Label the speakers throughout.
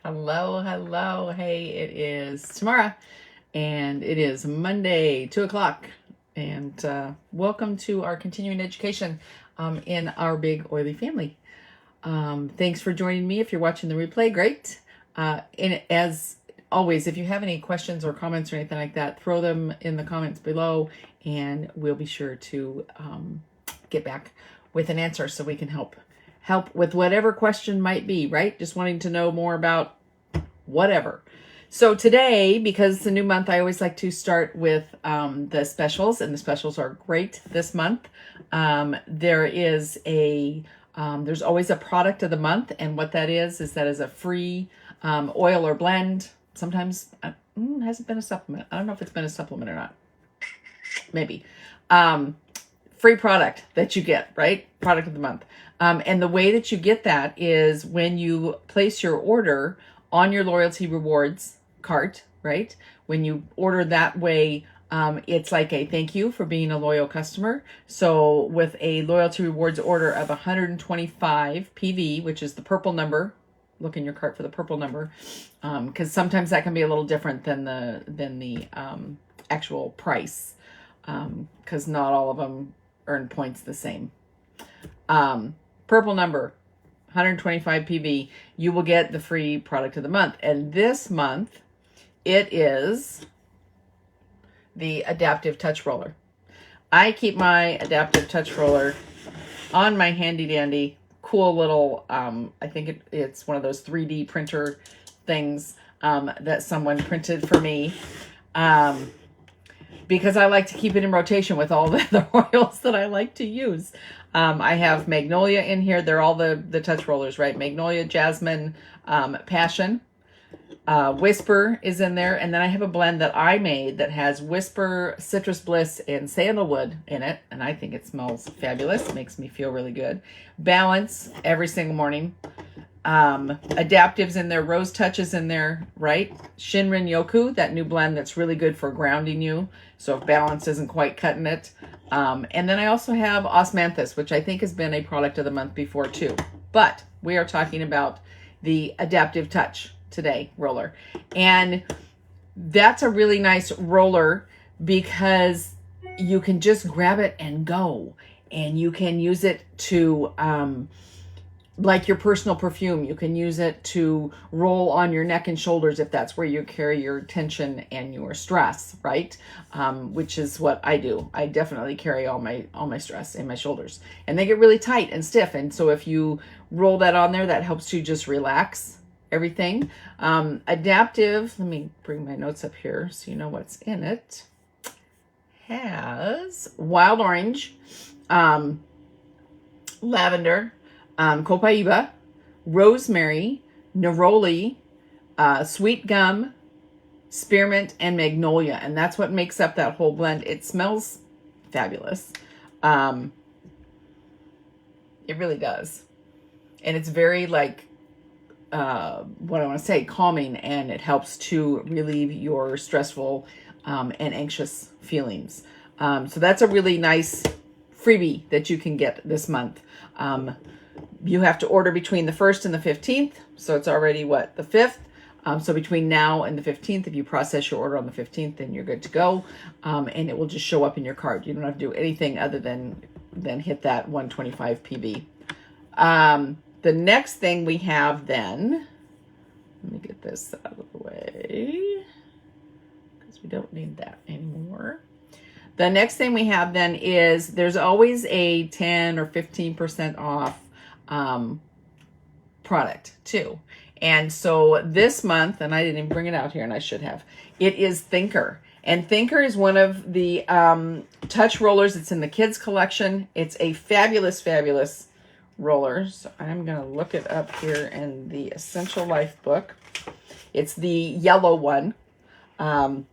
Speaker 1: Hello, hello. Hey, it is Tamara, and it is Monday, 2 o'clock. And welcome to our continuing education in our big oily family. Thanks for joining me. If you're watching the replay, great. And as always, if you have any questions or comments or anything like that, throw them in the comments below, and we'll be sure to get back with an answer so we can help with whatever question might be, right? Just wanting to know more about whatever. So today, because it's a new month, I always like to start with the specials, and the specials are great this month. There's always a product of the month, and what that is a free oil or blend. Sometimes hasn't been a supplement. I don't know if it's been a supplement or not. Maybe. Free product that you get, right? Product of the month. And the way that you get that is when you place your order on your loyalty rewards cart, right? When you order that way, it's like a thank you for being a loyal customer. So with a loyalty rewards order of 125 PV, which is the purple number, look in your cart for the purple number, because sometimes that can be a little different than the actual price, because not all of them earn points the same. Purple number, 125 PV, you will get the free product of the month. And this month, it is the Adaptiv Touch roller. I keep my Adaptiv Touch roller on my handy dandy, cool little, I think it's one of those 3D printer things that someone printed for me. Because I like to keep it in rotation with all the other oils that I like to use. I have Magnolia in here. They're all the touch rollers, right? Magnolia, Jasmine, Passion. Whisper is in there. And then I have a blend that I made that has Whisper, Citrus Bliss, and Sandalwood in it. And I think it smells fabulous. It makes me feel really good. Balance every single morning. Adaptive's in there, Rose Touch is in there, right? Shinrin Yoku, that new blend that's really good for grounding you. So if balance isn't quite cutting it. And then I also have Osmanthus, which I think has been a product of the month before too. But we are talking about the Adaptiv Touch today roller. And that's a really nice roller because you can just grab it and go. And you can use it to like your personal perfume. You can use it to roll on your neck and shoulders if that's where you carry your tension and your stress, right? Which is what I do. I definitely carry all my stress in my shoulders, and they get really tight and stiff. And so if you roll that on there, that helps you just relax everything. Adaptiv, let me bring my notes up here so you know what's in it. Has wild orange, lavender, copaiba, rosemary, neroli, sweet gum, spearmint, and magnolia. And that's what makes up that whole blend. It smells fabulous. It really does. And it's very what I want to say, calming, and it helps to relieve your stressful and anxious feelings. So that's a really nice freebie that you can get this month. You have to order between the 1st and the 15th. So it's already the 5th. So between now and the 15th, if you process your order on the 15th, then you're good to go. And it will just show up in your cart. You don't have to do anything other than hit that 125 PB. The next thing we have then, let me get this out of the way because we don't need that anymore. The next thing we have then is there's always a 10 or 15% off product too. And so this month, and I didn't even bring it out here, and I should have, it is Thinker. And Thinker is one of the touch rollers. It's in the kids collection. It's a fabulous, fabulous roller. So I'm going to look it up here in the Essential Life book. It's the yellow one. So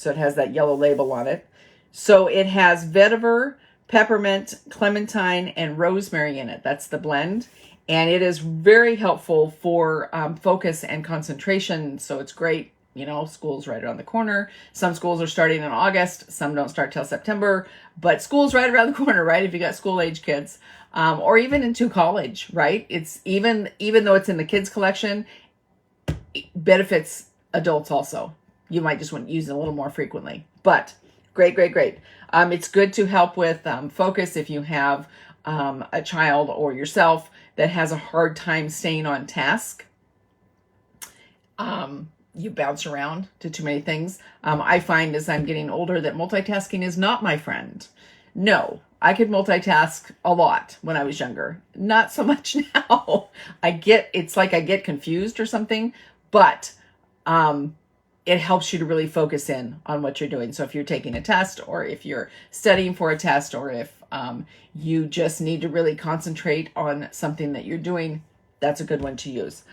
Speaker 1: it has that yellow label on it. So it has vetiver, peppermint, clementine, and rosemary in it. That's the blend. And it is very helpful for focus and concentration. So it's great. You know, school's right around the corner. Some schools are starting in August. Some don't start till September. But school's right around the corner, right? If you got school-age kids. Or even into college, right? It's even though it's in the kids collection, benefits adults also. You might just want to use it a little more frequently, but great, great, great. It's good to help with focus if you have a child or yourself that has a hard time staying on task. You bounce around to too many things. I find as I'm getting older that multitasking is not my friend. No, I could multitask a lot when I was younger. Not so much now. It's like I get confused or something, but it helps you to really focus in on what you're doing. So if you're taking a test, or if you're studying for a test, or if you just need to really concentrate on something that you're doing, that's a good one to use.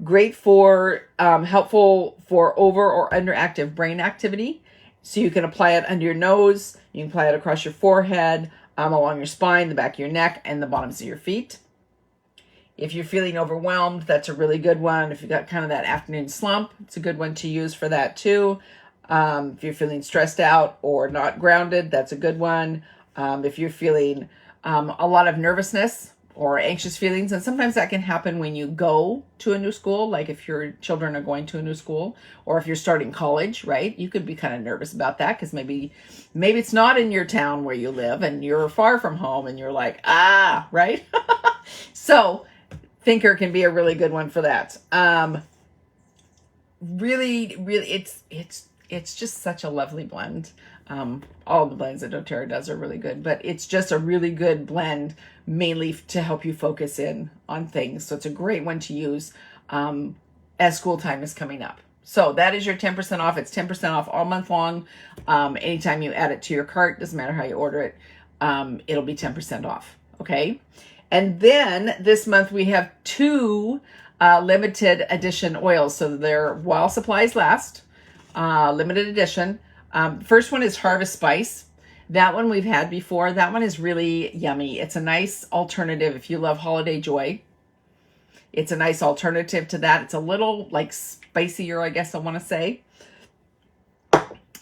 Speaker 1: Great for, helpful for over or underactive brain activity. So you can apply it under your nose, you can apply it across your forehead, along your spine, the back of your neck, and the bottoms of your feet. If you're feeling overwhelmed, that's a really good one. If you've got kind of that afternoon slump, it's a good one to use for that too. If you're feeling stressed out or not grounded, that's a good one. If you're feeling a lot of nervousness or anxious feelings, and sometimes that can happen when you go to a new school, like if your children are going to a new school, or if you're starting college, right? You could be kind of nervous about that because maybe it's not in your town where you live and you're far from home and you're like, right? So Thinker can be a really good one for that. Really, it's just such a lovely blend. All the blends that doTERRA does are really good, but it's just a really good blend, mainly to help you focus in on things. So it's a great one to use as school time is coming up. So that is your 10% off. It's 10% off all month long. Anytime you add it to your cart, doesn't matter how you order it, it'll be 10% off. Okay. And then this month we have 2 limited edition oils. So they're while supplies last, limited edition. First one is Harvest Spice. That one we've had before. That one is really yummy. It's a nice alternative if you love Holiday Joy. It's a nice alternative to that. It's a little like spicier, I guess I want to say.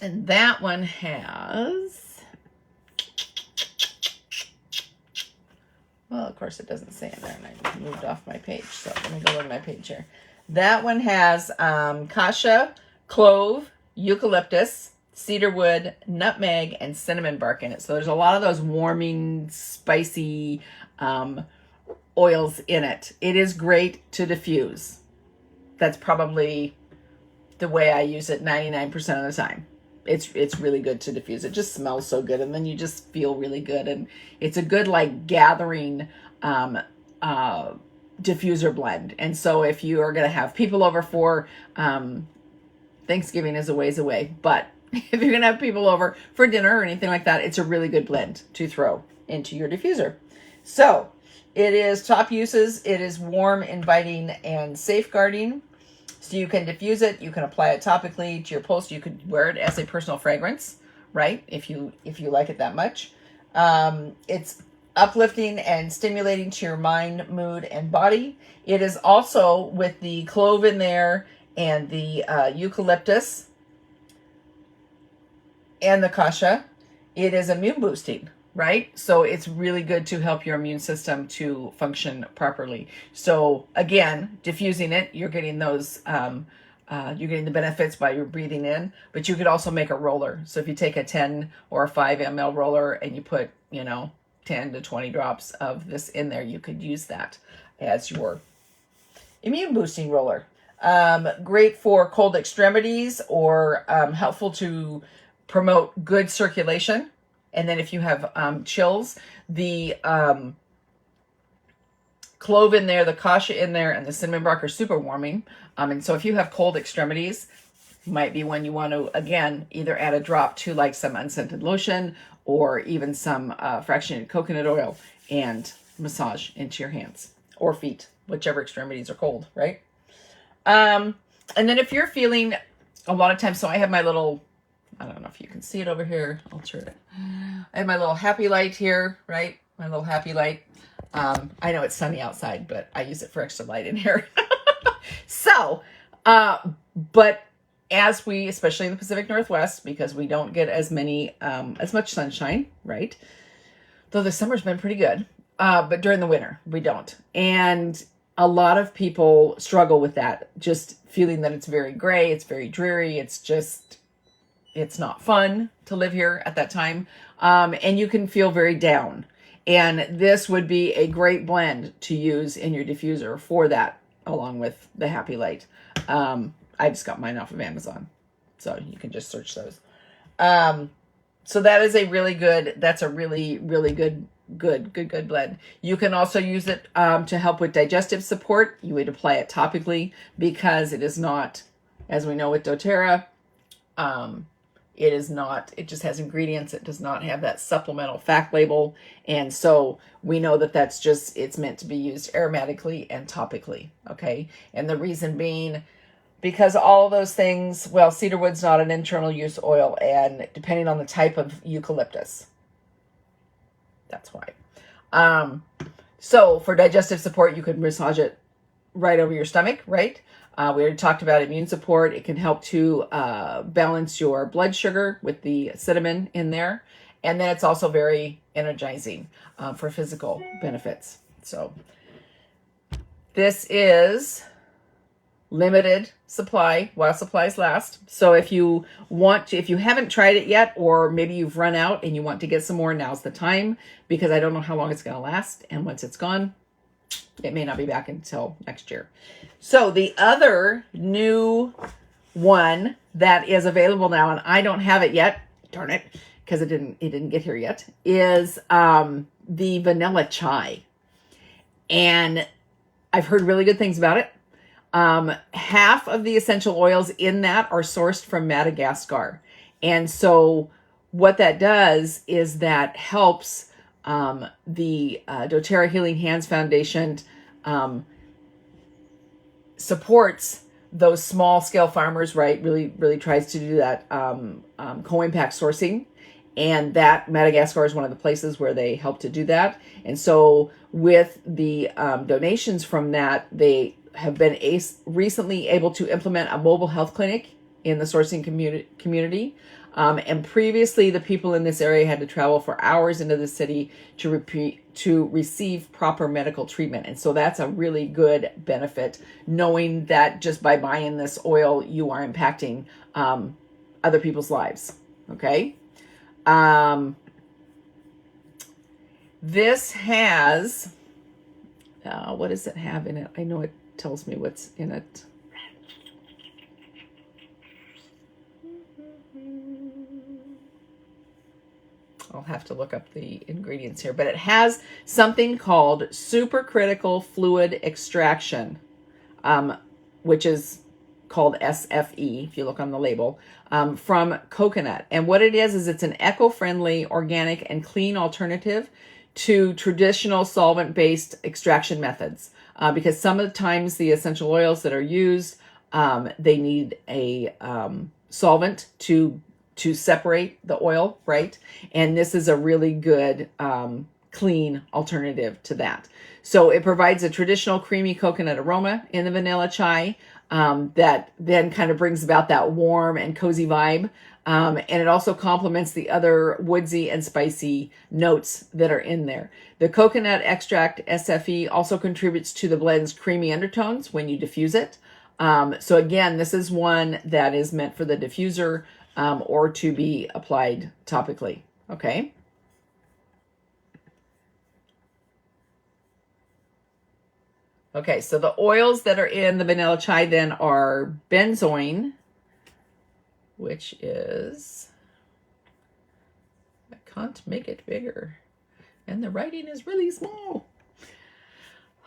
Speaker 1: And that one has, well, of course it doesn't say in there, and I moved off my page. So let me go to my page here. That one has cassia, clove, eucalyptus, cedarwood, nutmeg, and cinnamon bark in it. So there's a lot of those warming, spicy oils in it. It is great to diffuse. That's probably the way I use it 99% of the time. It's really good to diffuse. It just smells so good, and then you just feel really good, and it's a good like gathering diffuser blend. And so if you are going to have people over for Thanksgiving is a ways away, but if you're going to have people over for dinner or anything like that, it's a really good blend to throw into your diffuser. So it is top uses. It is warm, inviting, and safeguarding. So you can diffuse it. You can apply it topically to your pulse. You could wear it as a personal fragrance, right? If you like it that much. It's uplifting and stimulating to your mind, mood, and body. It is also with the clove in there and the eucalyptus and the cassia. It is immune boosting, right? So it's really good to help your immune system to function properly. So again, diffusing it, you're getting those, you're getting the benefits by your breathing in, but you could also make a roller. So if you take a 10 or a 5 ml roller and you put, 10 to 20 drops of this in there, you could use that as your immune boosting roller. Great for cold extremities, or helpful to promote good circulation. And then if you have chills, the clove in there, the cassia in there, and the cinnamon bark are super warming. And so if you have cold extremities, might be when you want to, again, either add a drop to like some unscented lotion or even some fractionated coconut oil and massage into your hands or feet, whichever extremities are cold, right? And then if you're feeling a lot of times, so I have my little, I don't know if you can see it over here. I'll turn it. I have my little happy light here, right? My little happy light. I know it's sunny outside, but I use it for extra light in here. So, but as we, especially in the Pacific Northwest, because we don't get as much sunshine, right? Though the summer's been pretty good, but during the winter, we don't. And a lot of people struggle with that, just feeling that it's very gray, it's very dreary, it's not fun to live here at that time. And you can feel very down. And this would be a great blend to use in your diffuser for that, along with the Happy Light. I just got mine off of Amazon, so you can just search those. So that is a really good, that's a really, really good blend. You can also use it to help with digestive support. You would apply it topically because it is not, as we know with doTERRA, it is not, it just has ingredients. It does not have that supplemental fact label. And so we know that that's just, it's meant to be used aromatically and topically. Okay. And the reason being, because all of those things, well, cedarwood's not an internal use oil, and depending on the type of eucalyptus, that's why. So for digestive support, you could massage it right over your stomach, right? We already talked about immune support. It can help to balance your blood sugar with the cinnamon in there. And then it's also very energizing for physical benefits. So this is limited supply while supplies last. So if you want to, if you haven't tried it yet, or maybe you've run out and you want to get some more, now's the time, because I don't know how long it's going to last. And once it's gone, it may not be back until next year. So the other new one that is available now, and I don't have it yet, darn it, because it didn't get here yet, is the vanilla chai. And I've heard really good things about it. Half of the essential oils in that are sourced from Madagascar. And so what that does is that helps the doTERRA Healing Hands Foundation supports those small scale farmers, right? Really tries to do that co-impact sourcing. And that Madagascar is one of the places where they help to do that. And so with the donations from that, they have been recently able to implement a mobile health clinic in the sourcing community. And previously, the people in this area had to travel for hours into the city to receive proper medical treatment. And so that's a really good benefit, knowing that just by buying this oil, you are impacting other people's lives. Okay. This has, what does it have in it? I know it tells me what's in it. I'll have to look up the ingredients here, but it has something called supercritical fluid extraction, which is called SFE, if you look on the label, from coconut. And what it is it's an eco-friendly, organic, and clean alternative to traditional solvent-based extraction methods. Because some of the times the essential oils that are used, they need a solvent to separate the oil, right? And this is a really good clean alternative to that. So it provides a traditional creamy coconut aroma in the vanilla chai that then kind of brings about that warm and cozy vibe. And it also complements the other woodsy and spicy notes that are in there. The coconut extract SFE also contributes to the blend's creamy undertones when you diffuse it. So again, this is one that is meant for the diffuser or to be applied topically. Okay. Okay, so the oils that are in the vanilla chai then are benzoin, which is, I can't make it bigger, and the writing is really small.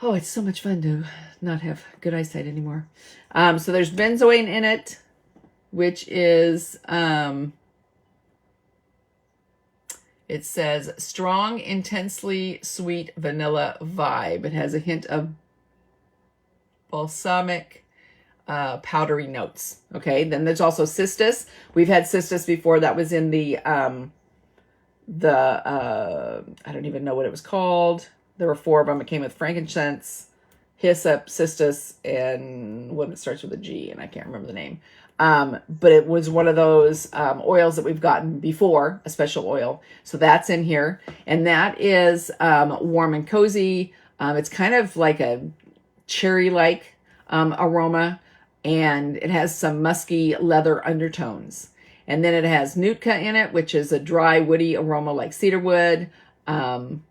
Speaker 1: Oh, it's so much fun to not have good eyesight anymore. So there's benzoin in it, which is, it says strong, intensely sweet vanilla vibe. It has a hint of balsamic, powdery notes. Okay, then there's also cistus. We've had cistus before. That was in the I don't even know what it was called. There were 4 of them. It came with frankincense, hyssop, cistus, and one that starts with a G, and I can't remember the name. But it was one of those oils that we've gotten before, a special oil. So that's in here, and that is warm and cozy. It's kind of like a cherry-like aroma, and it has some musky leather undertones. And then it has Nootka in it, which is a dry, woody aroma like cedar wood. Kind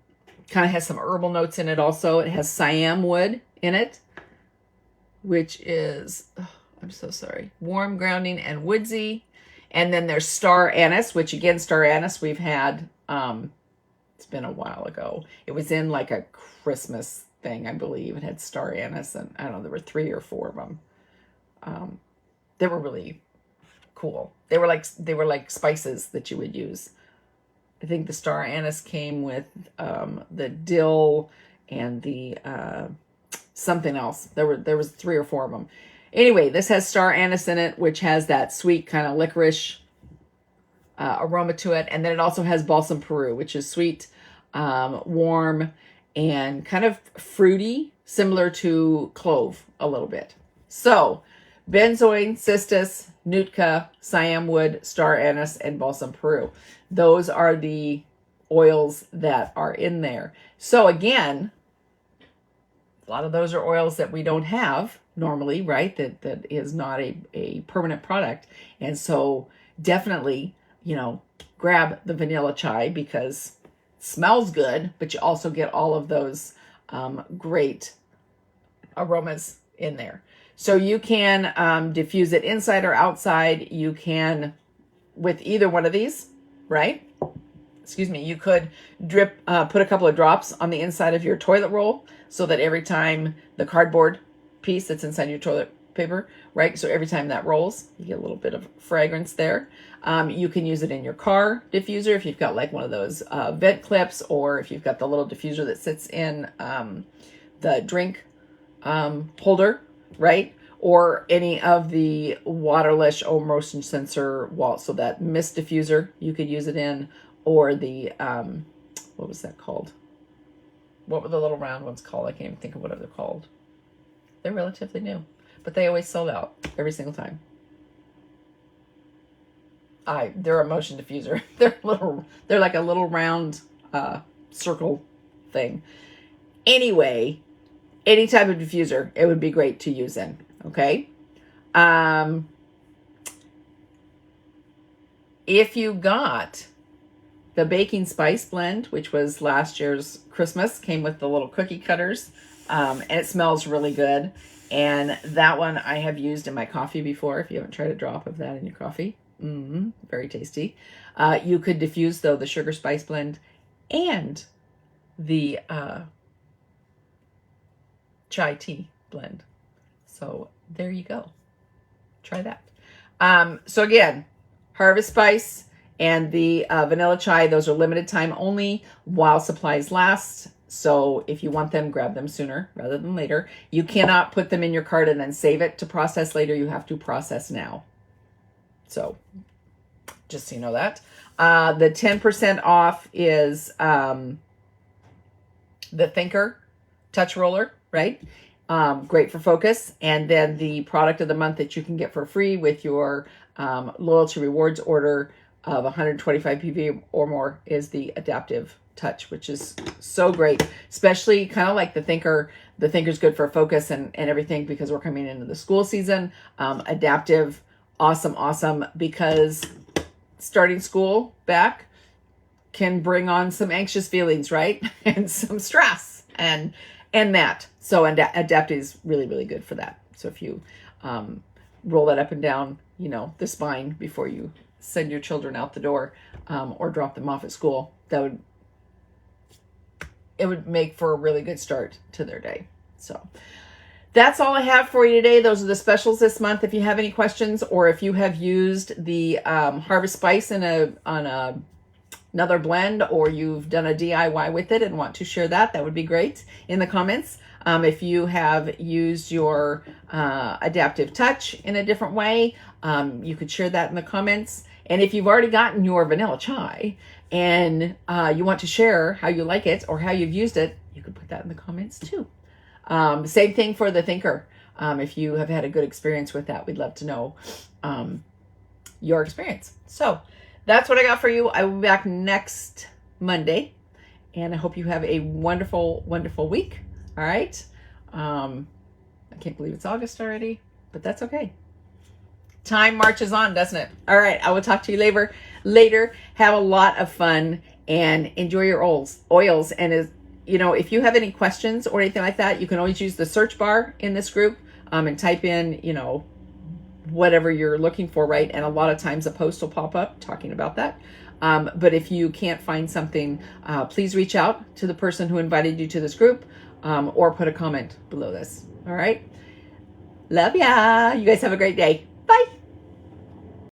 Speaker 1: of has some herbal notes in it also. It has Siam wood in it, which is, oh, I'm so sorry, warm, grounding, and woodsy. And then there's star anise, which again, star anise we've had, it's been a while ago. It was in like a Christmas thing, I believe. It had star anise, and I don't know, there were 3 or 4 of them. They were really cool. They were like spices that you would use. I think the star anise came with the dill and the something else. There was 3 or 4 of them. Anyway, this has star anise in it, which has that sweet kind of licorice aroma to it. And then it also has balsam Peru, which is sweet, warm, and kind of fruity, similar to clove a little bit. So benzoin, cistus, Nootka, Siam wood, star anise, and balsam Peru. Those are the oils that are in there. So again, a lot of those are oils that we don't have normally, right? That is not a permanent product. And so definitely, grab the vanilla chai because it smells good, but you also get all of those great aromas in there. So you can diffuse it inside or outside. You can, with either one of these, right? Excuse me. You could put a couple of drops on the inside of your toilet roll so that every time the cardboard piece that's inside your toilet paper, right? So every time that rolls, you get a little bit of fragrance there. You can use it in your car diffuser if you've got like one of those vent clips, or if you've got the little diffuser that sits in the drink holder, right? Or any of the waterless or motion sensor walls. So that mist diffuser you could use it in, or the, what was that called? What were the little round ones called? I can't even think of what they're called. They're relatively new, but they always sold out every single time. They're a motion diffuser. They're like a little round circle thing. Anyway, any type of diffuser, it would be great to use in. Okay. If you got the baking spice blend, which was last year's Christmas, came with the little cookie cutters, and it smells really good. And that one I have used in my coffee before. If you haven't tried a drop of that in your coffee, very tasty. You could diffuse though the sugar spice blend and the chai tea blend. So there you go. Try that. So again, harvest spice and the vanilla chai, those are limited time only while supplies last. So if you want them, grab them sooner rather than later. You cannot put them in your cart and then save it to process later. You have to process now. So just so you know that. The 10% off is the Thinker Touch Roller, right? Great for focus. And then the product of the month that you can get for free with your loyalty rewards order of 125 PV or more is the Adaptiv Touch, which is so great, especially kind of like the Thinker. The Thinker's good for focus and everything because we're coming into the school season. Adaptiv, awesome, because starting school back can bring on some anxious feelings, right? And some stress and that. So Adaptiv is really, really good for that. So if you roll that up and down, the spine before you send your children out the door or drop them off at school, it would make for a really good start to their day. So that's all I have for you today. Those are the specials this month. If you have any questions, or if you have used the Harvest Spice on another blend, or you've done a DIY with it and want to share that would be great in the comments. If you have used your Adaptiv Touch in a different way, you could share that in the comments. And if you've already gotten your vanilla chai and you want to share how you like it or how you've used it, you could put that in the comments too. Same thing for the Thinker. If you have had a good experience with that, we'd love to know your experience. So that's what I got for you. I will be back next Monday, and I hope you have a wonderful, wonderful week. All right. I can't believe it's August already, but that's okay. Time marches on, doesn't it? All right, I will talk to you later. Have a lot of fun and enjoy your oils. And if you have any questions or anything like that, you can always use the search bar in this group and type in, whatever you're looking for, right? And a lot of times a post will pop up talking about that. But if you can't find something, please reach out to the person who invited you to this group or put a comment below this. All right. Love ya. You guys have a great day. Bye.